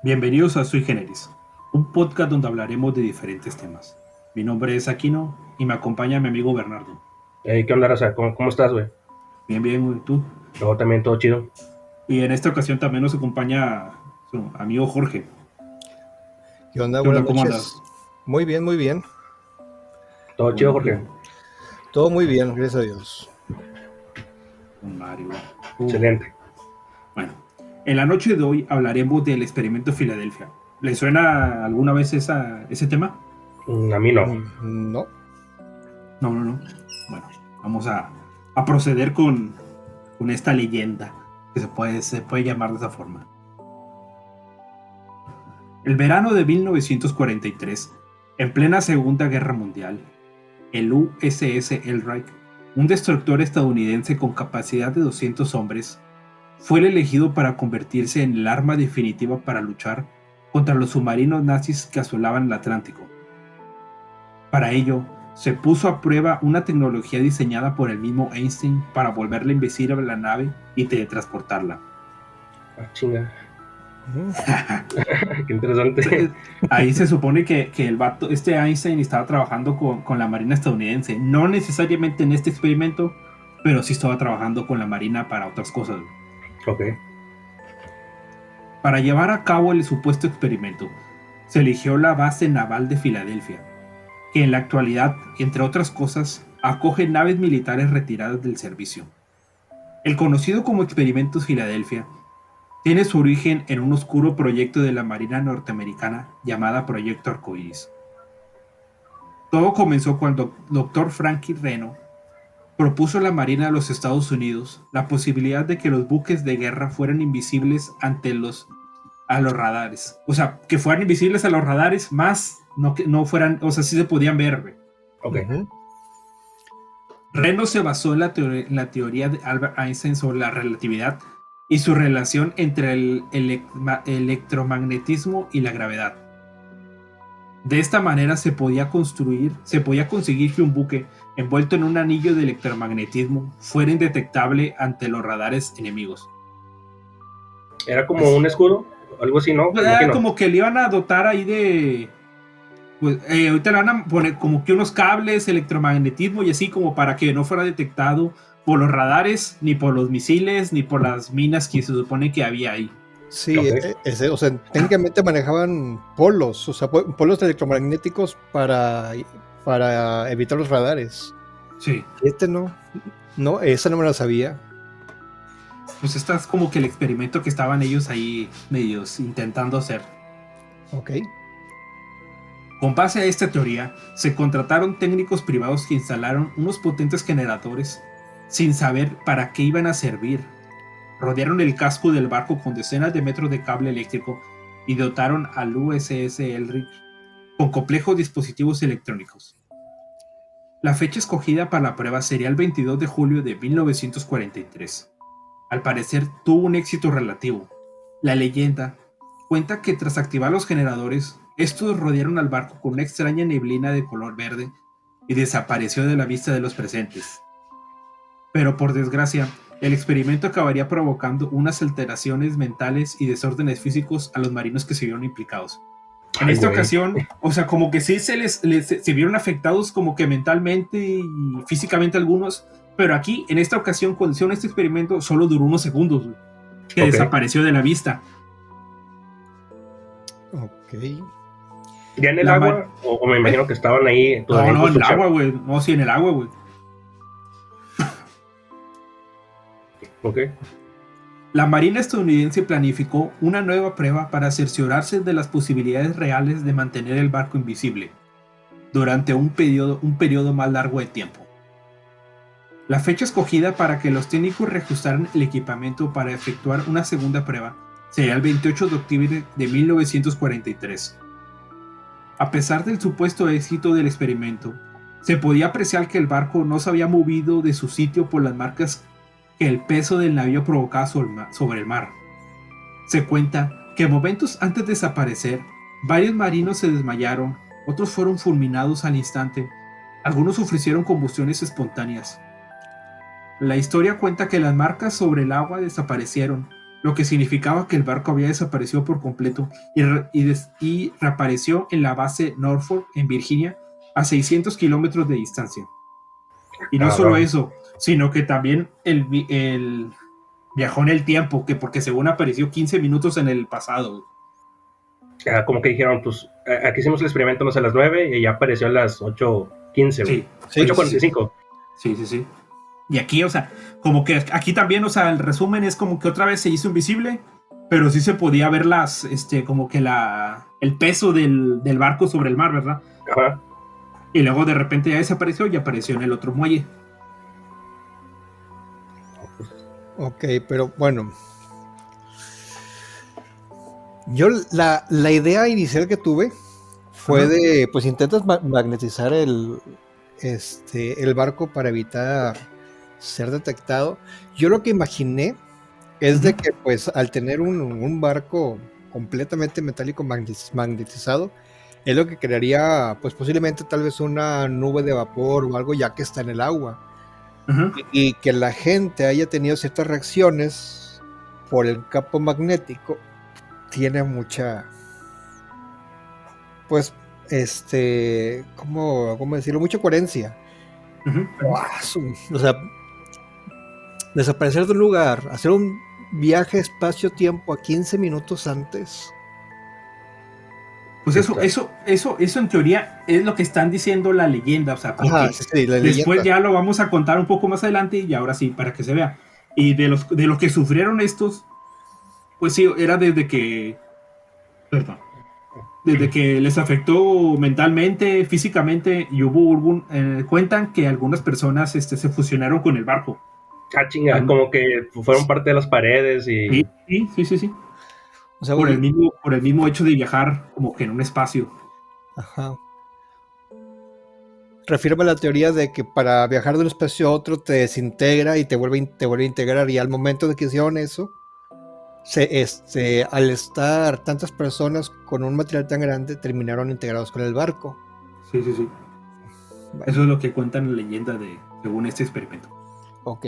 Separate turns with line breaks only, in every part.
Bienvenidos a Sui Generis, un podcast donde hablaremos de diferentes temas. Mi nombre es Aquino y me acompaña mi amigo Bernardo.
Hey, ¿qué onda, raza? ¿Cómo estás, güey?
Bien, bien, güey, ¿tú?
Yo también, todo chido.
Y en esta ocasión también nos acompaña su amigo Jorge.
¿Qué onda?
¿Qué
Buenas
onda? ¿Cómo andas?
noches. Muy bien, muy bien.
Todo chido,
Bueno,
Jorge.
Todo muy bien, gracias a Dios.
con Mario.
Excelente.
Bueno, en la noche de hoy hablaremos del experimento Filadelfia. ¿Le suena alguna vez ese tema?
A mí no.
No.
No. Bueno, vamos a proceder con esta leyenda, que se puede llamar de esa forma. El verano de 1943, en plena Segunda Guerra Mundial, el USS Elric, un destructor estadounidense con capacidad de 200 hombres, fue el elegido para convertirse en el arma definitiva para luchar contra los submarinos nazis que asolaban el Atlántico. Para ello, se puso a prueba una tecnología diseñada por el mismo Einstein para volverla invisible a la nave y teletransportarla.
Ah, chinga. Qué interesante.
Ahí se supone que el vato, este Einstein estaba trabajando con la Marina estadounidense. No necesariamente en este experimento, pero sí estaba trabajando con la Marina para otras cosas.
Ok.
Para llevar a cabo el supuesto experimento, se eligió la base naval de Filadelfia, que en la actualidad, entre otras cosas, acoge naves militares retiradas del servicio. El conocido como Experimento Filadelfia tiene su origen en un oscuro proyecto de la Marina norteamericana llamada Proyecto Arcoíris. Todo comenzó cuando Dr. Frankie Reno propuso a la Marina de los Estados Unidos la posibilidad de que los buques de guerra fueran invisibles a los radares. O sea, que fueran invisibles a los radares, más no que no fueran, o sea, sí se podían ver, güey.
Ok.
Reno se basó en la teoría de Albert Einstein sobre la relatividad y su relación entre el electromagnetismo y la gravedad. De esta manera se podía conseguir que un buque envuelto en un anillo de electromagnetismo fuera indetectable ante los radares enemigos.
Era como un escudo, algo así, ¿no? Me imagino.
Como que le iban a dotar ahí de... Pues, ahorita le van a poner como que unos cables, electromagnetismo y así como para que no fuera detectado por los radares, ni por los misiles, ni por las minas que se supone que había ahí.
Sí,
Ok.
o sea, técnicamente manejaban polos, o sea, polos electromagnéticos para evitar los radares.
Sí.
Y no, esa no me la sabía.
Pues este es como que el experimento que estaban ellos ahí medios intentando hacer.
Ok.
Con base a esta teoría, se contrataron técnicos privados que instalaron unos potentes generadores sin saber para qué iban a servir. Rodearon el casco del barco con decenas de metros de cable eléctrico y dotaron al USS Elric con complejos dispositivos electrónicos. La fecha escogida para la prueba sería el 22 de julio de 1943. Al parecer tuvo un éxito relativo. La leyenda cuenta que tras activar los generadores, estos rodearon al barco con una extraña neblina de color verde y desapareció de la vista de los presentes. Pero por desgracia, el experimento acabaría provocando unas alteraciones mentales y desórdenes físicos a los marinos que se vieron implicados. En
Ay,
esta
güey.
ocasión, o sea, como que sí se vieron afectados como que mentalmente y físicamente algunos, pero aquí, en esta ocasión, cuando hicieron este experimento, solo duró unos segundos, güey, que
Ok.
desapareció de la vista.
Ok.
¿Ya en el
La
agua? O me imagino que estaban ahí todavía en
No, en el
construcción.
agua, güey. No, sí, en el agua, güey.
Ok.
La Marina estadounidense planificó una nueva prueba para cerciorarse de las posibilidades reales de mantener el barco invisible durante un periodo más largo de tiempo. La fecha escogida para que los técnicos reajustaran el equipamiento para efectuar una segunda prueba sería el 28 de octubre de 1943. A pesar del supuesto éxito del experimento, se podía apreciar que el barco no se había movido de su sitio por las marcas que el peso del navío provocaba sobre el mar. Se cuenta que momentos antes de desaparecer, varios marinos se desmayaron, otros fueron fulminados al instante, algunos ofrecieron combustiones espontáneas. La historia cuenta que las marcas sobre el agua desaparecieron, lo que significaba que el barco había desaparecido por completo y reapareció en la base Norfolk, en Virginia, a 600 kilómetros de distancia. Y no solo
Cabrón.
eso, sino que también el viajó en el tiempo, que porque según apareció 15 minutos en el pasado.
Como que dijeron, pues aquí hicimos el experimento, no sé, a las 9 y ya apareció a las 8:15, güey.
Sí,
Sí,
sí, sí,
8:45.
sí, sí, sí. Y aquí, o sea, como que aquí también, o sea, el resumen es como que otra vez se hizo invisible, pero sí se podía ver como que el peso del barco sobre el mar, ¿verdad?
Ajá.
Y luego de repente ya desapareció y apareció en el otro muelle.
ok, pero bueno. Yo la idea inicial que tuve fue
Ajá.
de, pues intentas magnetizar el barco para evitar ser detectado. Yo lo que imaginé es de
Ujú.
que, pues, al tener un barco completamente metálico magnetizado, es lo que crearía, pues, posiblemente tal vez una nube de vapor o algo ya que está en el agua.
Ajá.
Y que la gente haya tenido ciertas reacciones por el campo magnético, tiene mucha, pues, ¿cómo decirlo? Mucha coherencia.
Ujú. Ujú.
O sea, desaparecer de un lugar, hacer un viaje espacio-tiempo a 15 minutos antes.
Pues
Sí
eso,
está.
eso, eso, eso en teoría es lo que están diciendo la leyenda, o sea,
Ajá,
porque
sí, sí, la
después
leyenda.
ya lo vamos a contar un poco más adelante y ahora sí, para que se vea. Y de lo que sufrieron estos, pues sí, era perdón, desde que les afectó mentalmente, físicamente, y cuentan que algunas personas se fusionaron con el barco.
Chinga,
Algo-
como que fueron parte de las paredes
Sí,
y.
sí, sí, sí, sí.
O sea,
Por el mismo hecho de viajar como que en un espacio.
ajá. Refiero a la teoría de que para viajar de un espacio a otro te desintegra y te vuelve a integrar. Y al momento de que hicieron eso, al estar tantas personas con un material tan grande, terminaron integrados con el barco.
Sí, sí, sí.
Bueno,
Eso es lo que cuentan la leyenda según este experimento.
ok.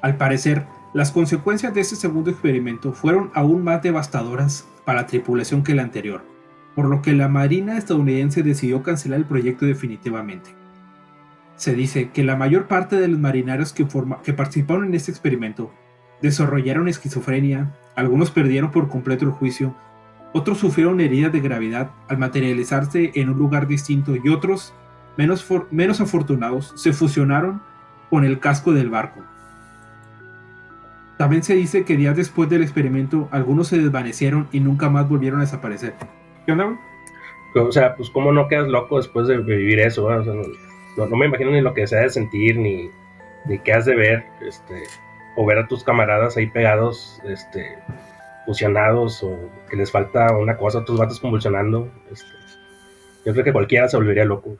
Al parecer, las consecuencias de este segundo experimento fueron aún más devastadoras para la tripulación que la anterior, por lo que la Marina estadounidense decidió cancelar el proyecto definitivamente. Se dice que la mayor parte de los marineros que participaron en este experimento desarrollaron esquizofrenia, algunos perdieron por completo el juicio, otros sufrieron heridas de gravedad al materializarse en un lugar distinto y otros, menos afortunados, se fusionaron con el casco del barco. También se dice que días después del experimento, algunos se desvanecieron y nunca más volvieron a desaparecer. ¿Qué onda, güey?
O sea, pues cómo no quedas loco después de vivir eso, ¿verdad? O sea, no me imagino ni lo que se ha de sentir, ni qué has de ver, o ver a tus camaradas ahí pegados, fusionados, o que les falta una cosa, otros vatos convulsionando. Yo creo que cualquiera se volvería loco.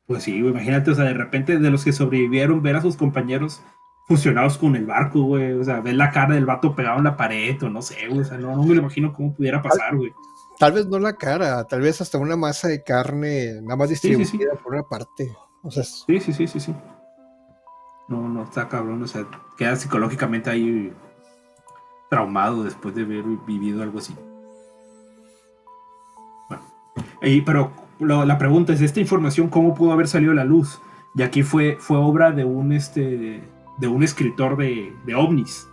Pues sí, güey, imagínate, o sea, de repente de los que sobrevivieron, ver a sus compañeros fusionados con el barco, güey, o sea, ver la cara del vato pegado en la pared, o no sé, güey, o sea, no me lo imagino cómo pudiera
Tal,
pasar, güey.
tal vez no la cara, tal vez hasta una masa de carne nada más
Sí, sí, sí,
distribuida por una parte. O sea,
sí, sí, sí, sí, sí. No, no, está cabrón, o sea, queda psicológicamente ahí traumado después de haber vivido algo así. Bueno, pero la pregunta es, ¿esta información cómo pudo haber salido a la luz? Y aquí fue obra de un escritor de ovnis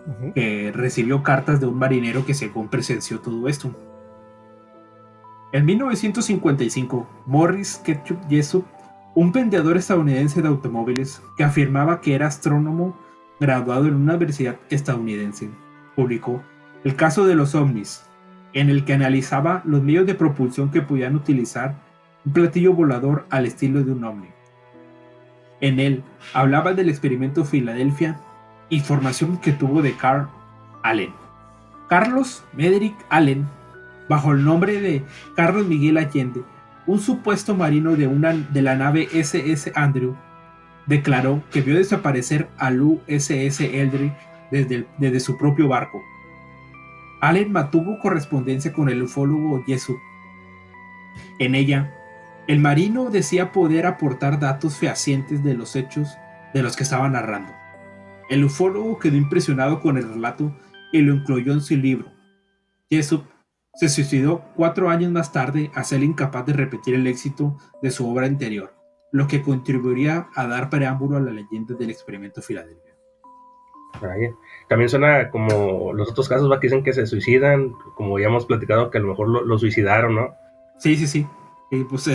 ujú.
que recibió cartas de un marinero que según presenció todo esto. En 1955, Morris Ketchup Jessup, un vendedor estadounidense de automóviles que afirmaba que era astrónomo graduado en una universidad estadounidense, publicó El caso de los ovnis, en el que analizaba los medios de propulsión que podían utilizar un platillo volador al estilo de un ovni. En él hablaba del experimento Filadelfia, información que tuvo de Carl Allen. Carlos Mederick Allen, bajo el nombre de Carlos Miguel Allende, un supuesto marino de la nave SS Andrew, declaró que vio desaparecer al USS Eldridge desde su propio barco. Allen mantuvo correspondencia con el ufólogo Jessup. En ella, el marino decía poder aportar datos fehacientes de los hechos de los que estaba narrando. El ufólogo quedó impresionado con el relato y lo incluyó en su libro. Jessup se suicidó 4 años más tarde al ser incapaz de repetir el éxito de su obra anterior, lo que contribuiría a dar preámbulo a la leyenda del experimento Filadelfia.
Ay, también suena como los otros casos, ¿va? Que dicen que se suicidan, como ya hemos platicado, que a lo mejor lo suicidaron, ¿no?
Sí, sí, sí. Pues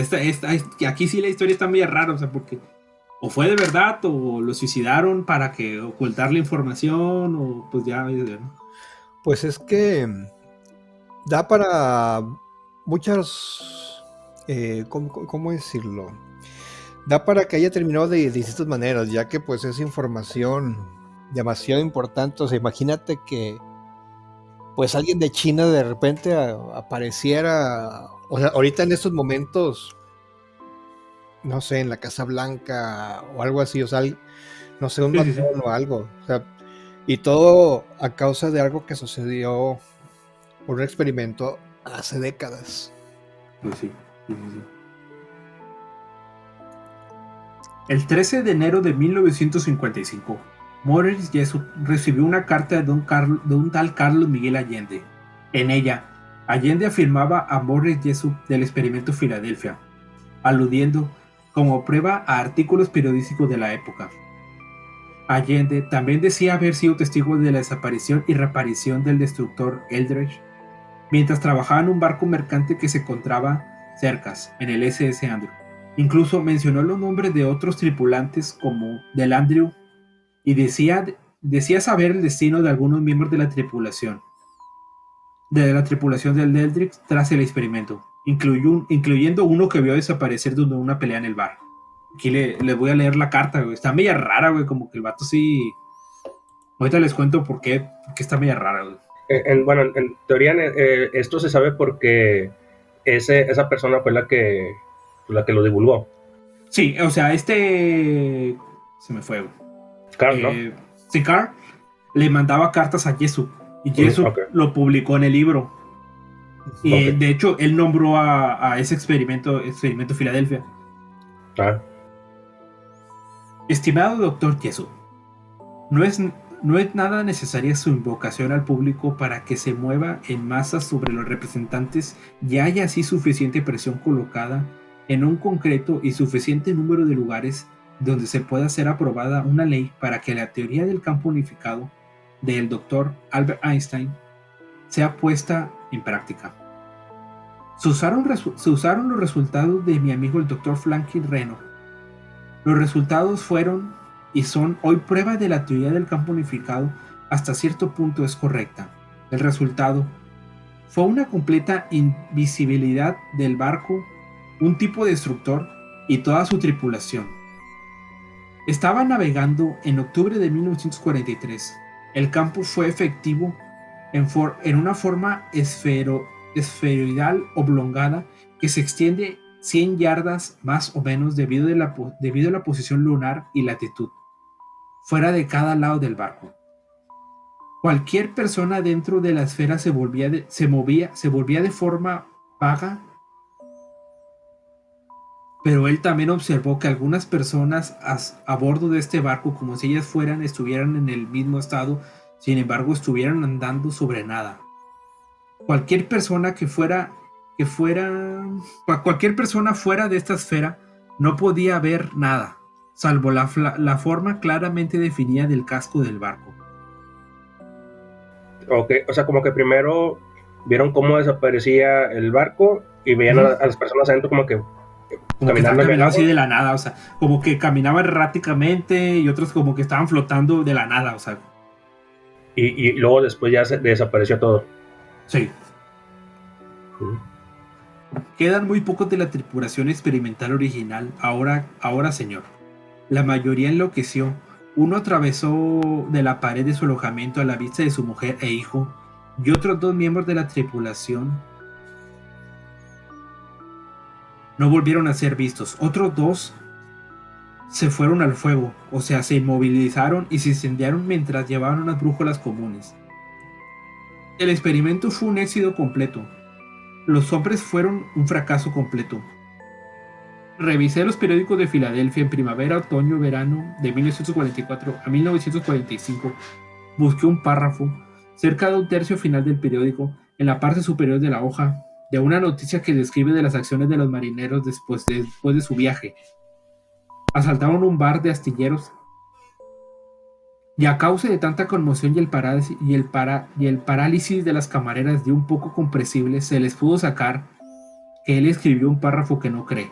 aquí sí la historia está muy rara, o sea, porque o fue de verdad o lo suicidaron para que ocultar la información o pues ya, ¿no?
Pues es que da para muchas, ¿cómo decirlo? Da para que haya terminado de distintas maneras, ya que pues es información demasiado importante. O sea, imagínate que pues alguien de China de repente apareciera, o sea, ahorita en estos momentos, no sé, en la Casa Blanca o algo así, o sea, no sé, un
Sí, sí, sí.
matón o algo, o sea, y todo a causa de algo que sucedió por un experimento hace décadas.
Pues sí, sí, sí, sí. El 13 de enero de 1955, Morris Jessup recibió una carta de un tal Carlos Miguel Allende. En ella, Allende afirmaba a Morris Jessup del experimento Filadelfia, aludiendo como prueba a artículos periodísticos de la época. Allende también decía haber sido testigo de la desaparición y reaparición del destructor Eldridge mientras trabajaba en un barco mercante que se encontraba cerca, en el SS Andrew. Incluso mencionó los nombres de otros tripulantes como del Andrew y decía saber el destino de algunos miembros de la tripulación del Eldridge tras el experimento, incluyendo uno que vio desaparecer durante una pelea en el bar. Aquí le voy a leer la carta, güey. Está media rara, güey, como que el vato sí... Ahorita les cuento por qué está media rara, güey.
Bueno, en teoría esto se sabe porque esa persona fue la que lo divulgó.
Sí, o sea, se me fue, güey.
Carl, ¿no?
Sí, Carl le mandaba cartas a Jessup y Jessup
Okay.
lo publicó en el libro. Y
Okay.
de hecho, él nombró a ese experimento Filadelfia.
Ah.
Estimado doctor Jessup, no es nada necesaria su invocación al público para que se mueva en masa sobre los representantes y haya así suficiente presión colocada en un concreto y suficiente número de lugares donde se pueda ser aprobada una ley para que la teoría del campo unificado del Dr. Albert Einstein sea puesta en práctica. Se usaron los resultados de mi amigo el Dr. Franklin Reno. Los resultados fueron y son hoy prueba de la teoría del campo unificado hasta cierto punto es correcta. El resultado fue una completa invisibilidad del barco, un tipo destructor y toda su tripulación. Estaba navegando en octubre de 1943. El campo fue efectivo en una forma esferoidal oblongada que se extiende 100 yardas más o menos debido a la posición lunar y latitud, fuera de cada lado del barco. Cualquier persona dentro de la esfera se volvía de forma vaga, pero él también observó que algunas personas a bordo de este barco, como si ellas estuvieran en el mismo estado, sin embargo estuvieran andando sobre nada. Cualquier persona cualquier persona fuera de esta esfera no podía ver nada, salvo la forma claramente definida del casco del barco.
Okay. O sea, como que primero vieron cómo desaparecía el barco y veían a las personas adentro como que
Estaban caminando así
lejos.
de la nada, o sea, como que caminaban erráticamente y otros como que estaban flotando de la nada, o sea.
Y luego después ya desapareció todo.
Sí. Quedan muy pocos de la tripulación experimental original, ahora señor. La mayoría enloqueció. Uno atravesó de la pared de su alojamiento a la vista de su mujer e hijo, y otros 2 miembros de la tripulación no volvieron a ser vistos. Otros 2 se fueron al fuego, o sea, se inmovilizaron y se incendiaron mientras llevaban unas brújulas comunes. El experimento fue un éxito completo. Los hombres fueron un fracaso completo. Revisé los periódicos de Filadelfia en primavera, otoño, verano de 1944 a 1945. Busqué un párrafo Cerca de un tercio final del periódico, en la parte superior de la hoja, de una noticia que describe de las acciones de los marineros después de su viaje. Asaltaron un bar de astilleros y a causa de tanta conmoción y el parálisis de las camareras de un poco comprensible, se les pudo sacar que él escribió un párrafo que no cree.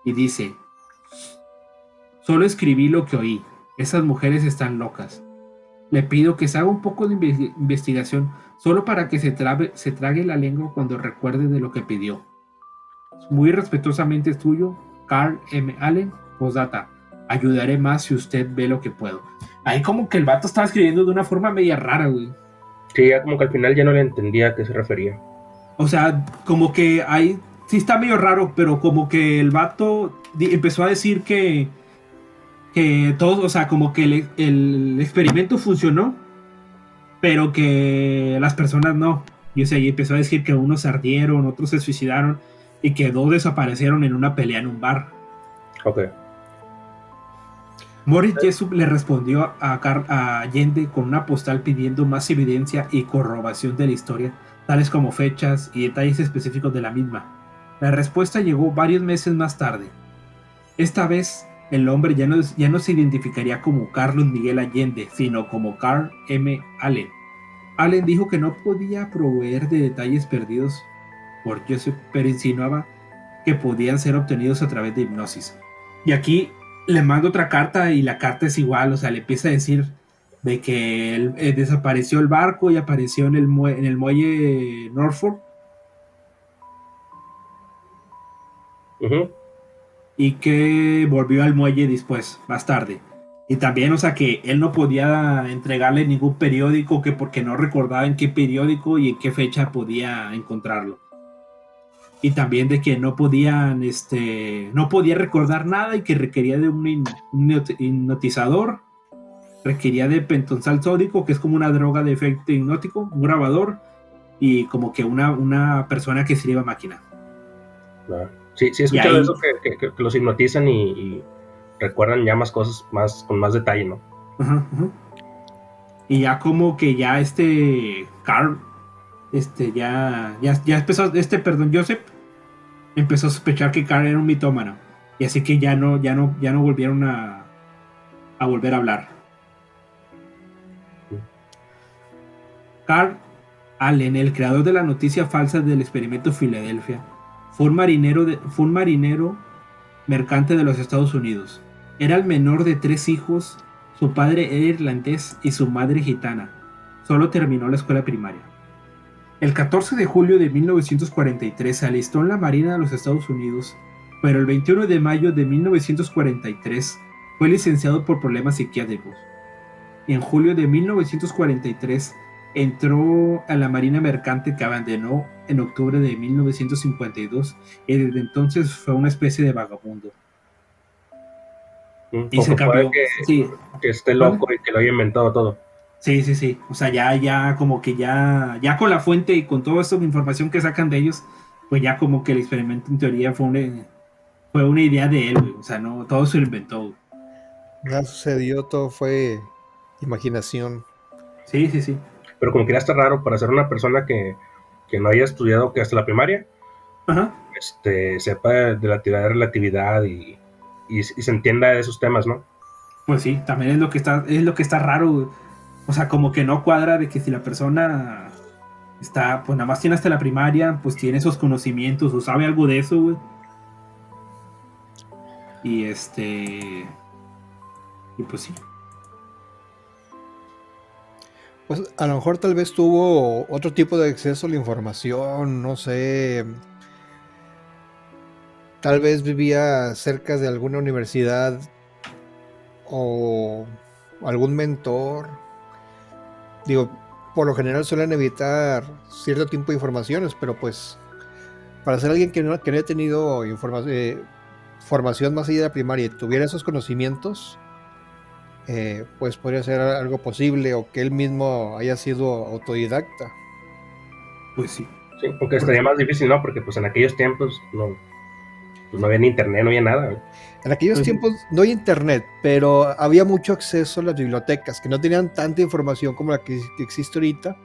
Y dice: solo escribí lo que oí. Esas mujeres están locas. Le pido que se haga un poco de investigación solo para que se trague la lengua cuando recuerde de lo que pidió. Muy respetuosamente es tuyo, Carl M. Allen. Postdata: ayudaré más si usted ve lo que puedo. Ahí como que el vato estaba escribiendo de una forma media rara, güey.
Sí, ya como que al final ya no le entendía a qué se refería.
O sea, como que ahí sí está medio raro, pero como que el vato empezó a decir que todos, o sea, como que el experimento funcionó, pero que las personas no. Y o sea, y empezó a decir que unos se ardieron, otros se suicidaron y que dos desaparecieron en una pelea en un bar.
Ok.
Morris Jessup le respondió a Allende con una postal pidiendo más evidencia y corroboración de la historia, tales como fechas y detalles específicos de la misma. La respuesta llegó varios meses más tarde. Esta vez, el hombre ya no se identificaría como Carlos Miguel Allende, sino como Carl M. Allen. Allen dijo que no podía proveer de detalles perdidos por Jessup, pero insinuaba que podían ser obtenidos a través de hipnosis. Y aquí le mando otra carta y la carta es igual, o sea, le empieza a decir de que desapareció el barco y apareció en el muelle Norfolk.
Uh-huh.
Y que volvió al muelle después, más tarde. Y también, o sea, que él no podía entregarle ningún periódico que porque no recordaba en qué periódico y en qué fecha podía encontrarlo. Y también de que no podían, no podía recordar nada y que requería de un hipnotizador, requería de pentonsal sódico, que es como una droga de efecto hipnótico, un grabador y como que una persona que escriba máquina.
Claro. Sí, he
Y
escuchado
ahí,
eso, que los hipnotizan y recuerdan ya más cosas con más detalle, ¿no?
ajá, ajá. Y ya como que ya Carl, ya empezó, Joseph empezó a sospechar que Carl era un mitómano. Y así que ya no volvieron a volver a hablar. Carl Allen, el creador de la noticia falsa del experimento Filadelfia, fue un marinero mercante de los Estados Unidos. Era el menor de 3 hijos, su padre era irlandés y su madre gitana. Solo terminó la escuela primaria. El 14 de julio de 1943 se alistó en la Marina de los Estados Unidos, pero el 21 de mayo de 1943 fue licenciado por problemas psiquiátricos. En julio de 1943 entró a la Marina Mercante, que abandonó en octubre de 1952 y desde entonces fue una especie de vagabundo. Y se
Porque puede
cambió. Sí.
que esté
¿Vale?
loco y que lo haya inventado todo.
Sí. O sea, ya como que ya con la fuente y con toda esta información que sacan de ellos, pues ya como que el experimento en teoría fue una idea de él, güey. O sea, no, todo se lo inventó, güey.
Nada sucedió, todo fue imaginación.
Sí.
Pero como que ya está raro para ser una persona que no haya estudiado que hasta la primaria,
Ajá.
sepa de la teoría de relatividad y se entienda de esos temas, ¿no?
Pues sí, también es lo que está raro, güey. O sea, como que no cuadra de que si la persona pues nada más tiene hasta la primaria, pues tiene esos conocimientos o sabe algo de eso, güey. Y y pues sí.
Pues a lo mejor tal vez tuvo otro tipo de acceso a la información, no sé. Tal vez vivía cerca de alguna universidad o algún mentor. Digo, por lo general suelen evitar cierto tipo de informaciones, pero pues para ser alguien que no haya tenido formación más allá de la primaria y tuviera esos conocimientos, pues podría ser algo posible o que él mismo haya sido autodidacta.
Pues sí.
Sí, aunque estaría más difícil, ¿no? Porque pues en aquellos tiempos pues no había ni internet, no había nada.
En aquellos
Pues sí.
tiempos no hay internet, pero había mucho acceso a las bibliotecas que no tenían tanta información como la que existe ahorita,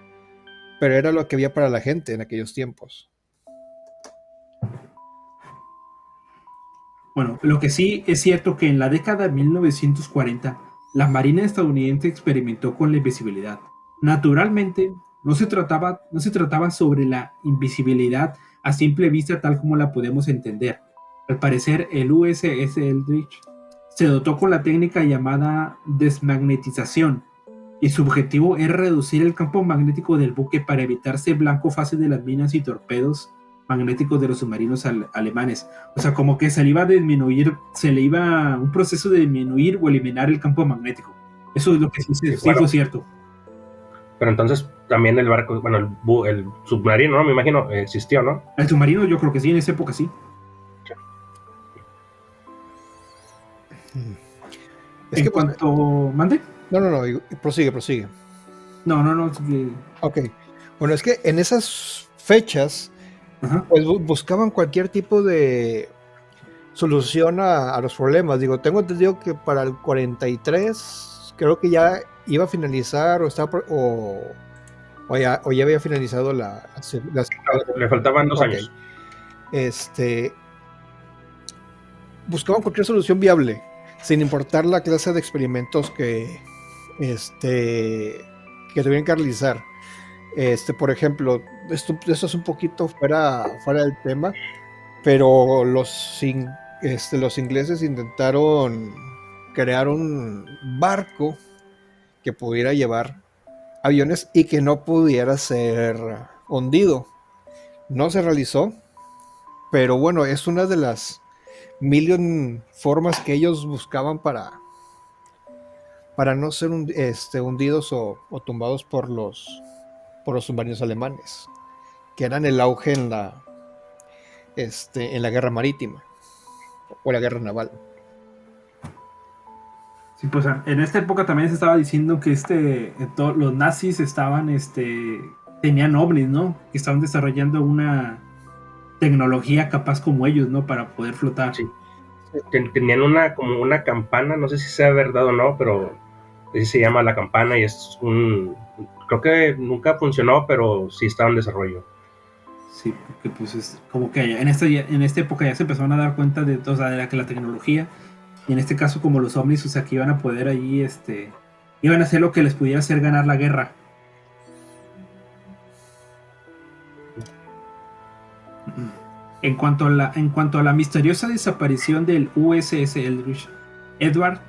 pero era lo que había para la gente en aquellos tiempos.
Bueno, lo que sí es cierto que en la década de 1940, la Marina estadounidense experimentó con la invisibilidad. Naturalmente, no se trataba sobre la invisibilidad a simple vista tal como la podemos entender. Al parecer, el USS Eldridge se dotó con la técnica llamada desmagnetización, y su objetivo era reducir el campo magnético del buque para evitarse blanco fácil de las minas y torpedos magnéticos de los submarinos alemanes. O sea, como que se le iba a disminuir, se le iba un proceso de disminuir o eliminar el campo magnético. Eso es lo que sí
Bueno,
fue cierto.
pero entonces también el barco, bueno, el submarino, ¿no? Me imagino, existió, ¿no?
El submarino yo creo que sí, en esa época sí.
Es
En
que, pues,
cuanto... ¿Mande?
no, prosigue.
No.
Ok. Bueno, es que en esas fechas,
Ajá.
pues buscaban cualquier tipo de solución a los problemas. Digo, tengo entendido que para el 43 creo que ya iba a finalizar o ya había finalizado las...
Le faltaban 2
Ok.
años.
Buscaban cualquier solución viable, sin importar la clase de experimentos que tuvieran que realizar. Por ejemplo, esto es un poquito fuera del tema, pero los ingleses intentaron crear un barco que pudiera llevar aviones y que no pudiera ser hundido. No se realizó, pero bueno, es una de las million formas que ellos buscaban para no ser hundidos o tumbados por los submarinos alemanes, que eran el auge en la guerra marítima o la guerra naval.
Sí, pues en esta época también se estaba diciendo que los nazis tenían ovnis, ¿no? Que estaban desarrollando una tecnología capaz como ellos, ¿no? Para poder flotar.
Sí. Tenían como una campana, no sé si sea verdad o no, pero así se llama la campana y creo que nunca funcionó, pero sí estaba en desarrollo.
Sí, porque pues es como que en esta época ya se empezaron a dar cuenta de, o sea, de que la tecnología, y en este caso como los ovnis, o sea, que iban a poder ahí, iban a hacer lo que les pudiera hacer ganar la guerra. En cuanto a la misteriosa desaparición del USS Eldridge, Edward,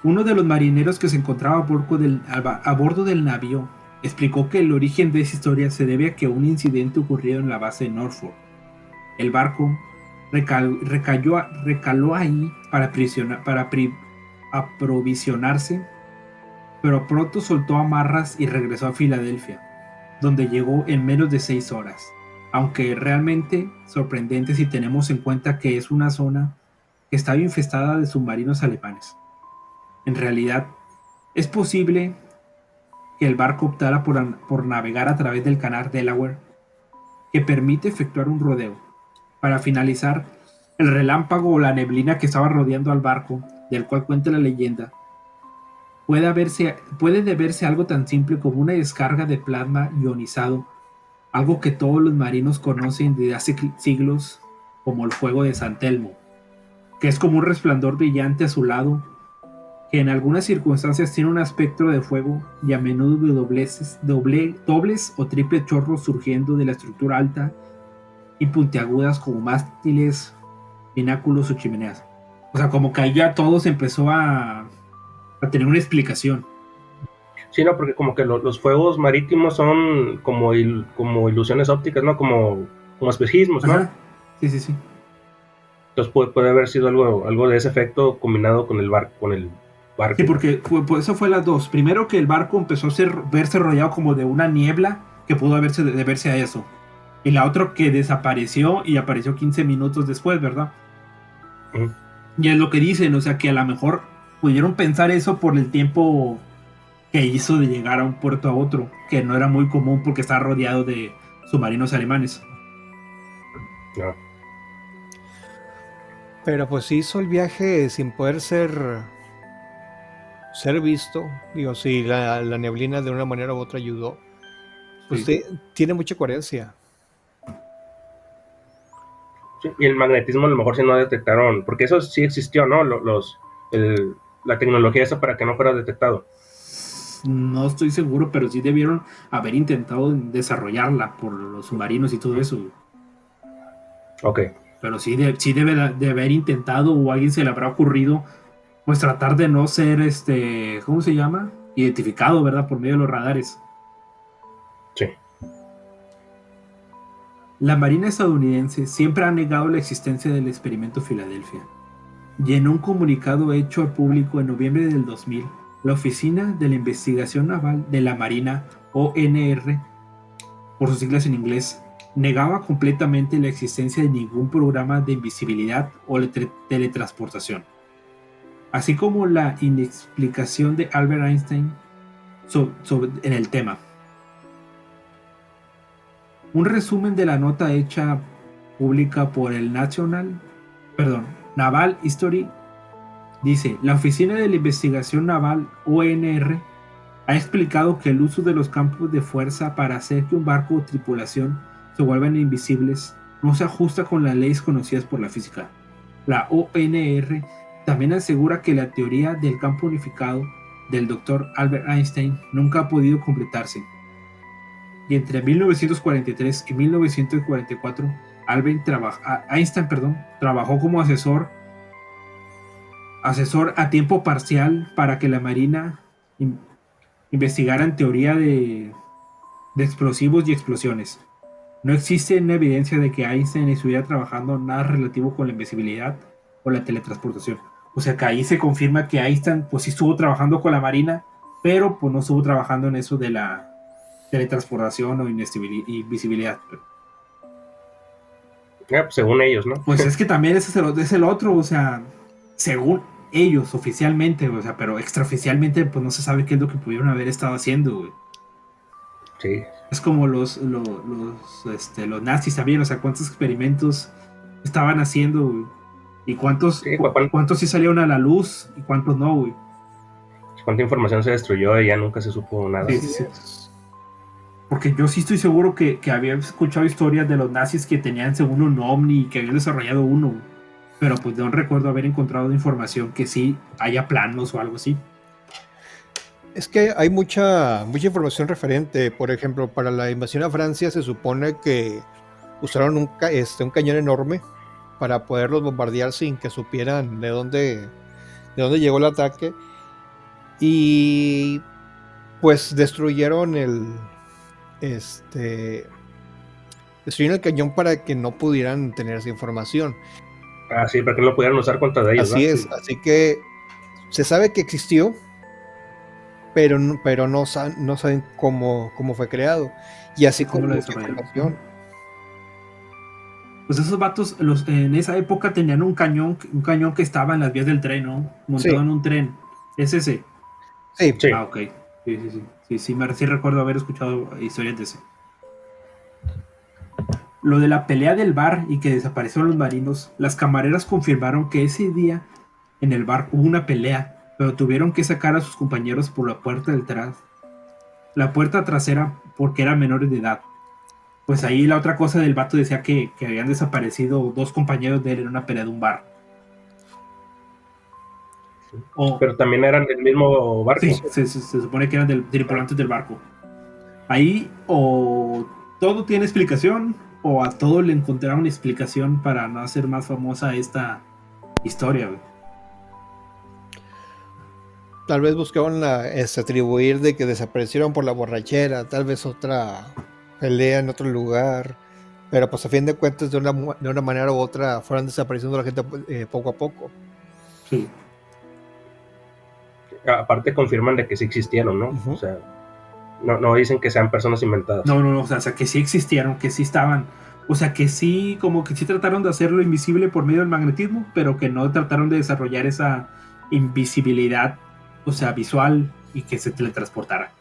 uno de los marineros que se encontraba a bordo del navío, explicó que el origen de esa historia se debe a que un incidente ocurrido en la base de Norfolk. El barco recaló ahí para aprovisionarse, pero pronto soltó amarras y regresó a Filadelfia, donde llegó en menos de 6 horas, aunque realmente sorprendente si tenemos en cuenta que es una zona que estaba infestada de submarinos alemanes. En realidad, es posible que el barco optara por navegar a través del canal Delaware, que permite efectuar un rodeo. Para finalizar, el relámpago o la neblina que estaba rodeando al barco, del cual cuenta la leyenda, puede deberse a algo tan simple como una descarga de plasma ionizado, algo que todos los marinos conocen desde hace siglos como el fuego de San Telmo, que es como un resplandor brillante azulado que en algunas circunstancias tiene un aspecto de fuego y a menudo de dobles o triples chorros surgiendo de la estructura alta y puntiagudas como mástiles, pináculos o chimeneas. O sea, como que ahí ya todo se empezó a tener una explicación.
Sí, no, porque como que los fuegos marítimos son como ilusiones ópticas, ¿no? Como espejismos, ¿no?
Ajá. Sí.
Entonces puede haber sido algo de ese efecto combinado con el barco.
Sí, porque eso fue las dos. Primero que el barco empezó a verse rodeado como de una niebla que pudo deberse a eso. Y la otra que desapareció y apareció 15 minutos después, ¿verdad?
Uh-huh.
Y es lo que dicen, o sea que a lo mejor pudieron pensar eso por el tiempo que hizo de llegar a un puerto a otro, que no era muy común porque estaba rodeado de submarinos alemanes.
No.
Pero pues hizo el viaje sin poder ser visto. Digo, sí, la neblina de una manera u otra ayudó. Pues
Sí.
tiene mucha coherencia.
Sí, y el magnetismo a lo mejor sí no detectaron, porque eso sí existió, ¿no? La tecnología esa para que no fuera detectado.
No estoy seguro, pero sí debieron haber intentado desarrollarla por los submarinos y todo eso, güey.
Ok.
Pero sí, sí debe de haber intentado o a alguien se le habrá ocurrido pues tratar de no ser ¿cómo se llama? Identificado, ¿verdad? Por medio de los radares.
Sí.
La Marina estadounidense siempre ha negado la existencia del experimento Filadelfia. Y en un comunicado hecho al público en noviembre del 2000, la Oficina de la Investigación Naval de la Marina, ONR, por sus siglas en inglés, negaba completamente la existencia de ningún programa de invisibilidad o teletransportación, así como la inexplicación de Albert Einstein en el tema. Un resumen de la nota hecha pública por el Naval History dice: la Oficina de la Investigación Naval ONR ha explicado que el uso de los campos de fuerza para hacer que un barco o tripulación se vuelvan invisibles no se ajusta con las leyes conocidas por la física. La ONR también asegura que la teoría del campo unificado del Dr. Albert Einstein nunca ha podido completarse. Y entre 1943 y 1944, Einstein trabajó como asesor a tiempo parcial para que la Marina investigara en teoría de explosivos y explosiones. No existe una evidencia de que Einstein estuviera trabajando nada relativo con la invisibilidad o la teletransportación. O sea que ahí se confirma que Einstein pues sí estuvo trabajando con la Marina, pero pues no estuvo trabajando en eso de la teletransportación o invisibilidad.
Pues según ellos, ¿no?
Pues es que también ese es el otro, o sea, según ellos oficialmente, o sea, pero extraoficialmente pues no se sabe qué es lo que pudieron haber estado haciendo, güey.
Sí.
Es como los nazis también, o sea, cuántos experimentos estaban haciendo, güey. Y
Sí,
cuántos sí salieron a la luz y cuántos no, güey.
cuánta información se destruyó y ya nunca se supo nada.
Sí, sí, sí. Porque yo sí estoy seguro que había escuchado historias de los nazis que tenían según un ovni y que habían desarrollado uno, güey. Pero pues no recuerdo haber encontrado información que sí haya planos o algo así.
Es que hay mucha información referente. Por ejemplo, para la invasión a Francia se supone que usaron un cañón enorme para poderlos bombardear sin que supieran de dónde llegó el ataque. Y pues destruyeron destruyeron el cañón para que no pudieran tener esa información.
Ah, sí, para que no lo pudieran usar contra de ellos,
Así
¿verdad?
es,
Sí.
así que se sabe que existió, pero no saben cómo fue creado. Y así
¿Cómo
con
lo
mucha
desarrollaron?
información.
Pues esos vatos, en esa época tenían un cañón que estaba en las vías del tren, ¿no?
Sí,
Montado en un tren. ¿Es ese?
sí.
Sí.
Ah, ok. Sí, sí, sí. Sí recuerdo haber escuchado historias de ese. Lo de la pelea del bar y que desaparecieron los marinos, las camareras confirmaron que ese día en el bar hubo una pelea, pero tuvieron que sacar a sus compañeros por la puerta trasera porque eran menores de edad. Pues ahí la otra cosa del vato decía que habían desaparecido dos compañeros de él en una pelea de un bar. O,
Pero también eran del mismo barco.
sí, se supone que eran tripulantes del barco. Ahí o todo tiene explicación o a todo le encontraron explicación para no hacer más famosa esta historia, güey.
Tal vez buscaban atribuir de que desaparecieron por la borrachera, tal vez otra pelea en otro lugar, pero pues a fin de cuentas de una manera u otra fueron desapareciendo la gente poco a poco.
Sí.
Aparte confirman de que sí existieron, ¿no?
Uh-huh.
O sea, no dicen que sean personas inventadas.
No, o sea, que sí existieron, que sí estaban. O sea, que sí, como que sí trataron de hacerlo invisible por medio del magnetismo, pero que no trataron de desarrollar esa invisibilidad, o sea, visual y que se teletransportara.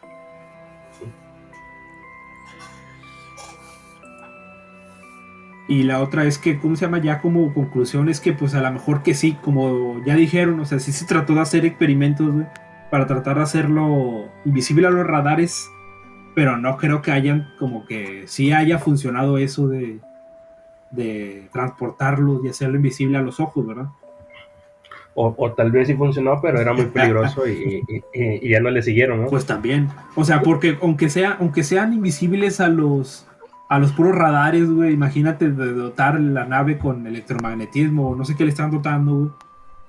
Y la otra es que, ¿cómo se llama? Ya como conclusión es que pues a lo mejor que sí, como ya dijeron, o sea, sí se trató de hacer experimentos, güey, para tratar de hacerlo invisible a los radares, pero no creo que hayan, como que sí haya funcionado eso de transportarlo y hacerlo invisible a los ojos, ¿verdad?
O tal vez sí funcionó, pero era muy peligroso y ya no le siguieron, ¿no?
Pues también. O sea, porque aunque sean invisibles a los puros radares, güey, imagínate de dotar la nave con electromagnetismo o no sé qué le están dotando, güey.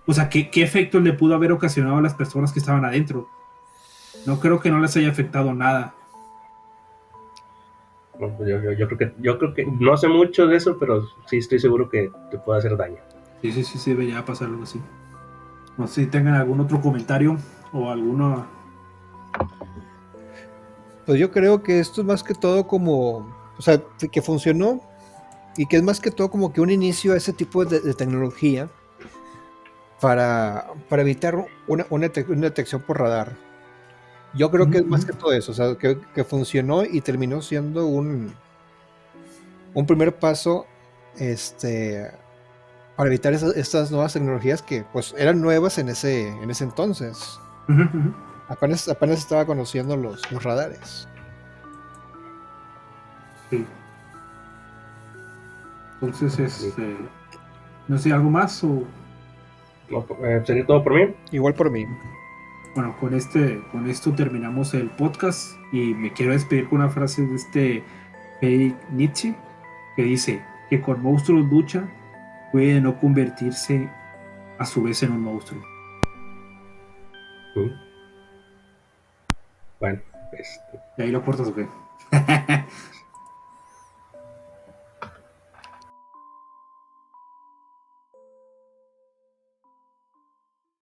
O sea, ¿qué efecto le pudo haber ocasionado a las personas que estaban adentro? No creo que no les haya afectado nada.
Bueno, pues yo creo que no sé mucho de eso, pero sí estoy seguro que te puede hacer daño.
Sí, debería pasar algo así. No sé si tengan algún otro comentario o alguna...
Pues yo creo que esto es más que todo como, o sea, que funcionó y que es más que todo como que un inicio a ese tipo de tecnología para evitar una detección por radar. Yo creo que es más que todo eso, o sea, que funcionó y terminó siendo un primer paso este, para evitar estas nuevas tecnologías que pues eran nuevas en ese entonces. Apenas estaba conociendo los radares.
Sí. Entonces, no sé, ¿algo más? O,
No, sería todo por mí.
Igual por mí.
bueno, con esto terminamos el podcast y me quiero despedir con una frase de Friedrich Nietzsche que dice que con monstruos lucha puede no convertirse a su vez en un monstruo.
Mm. Bueno,
¿Y ahí lo cortas o qué?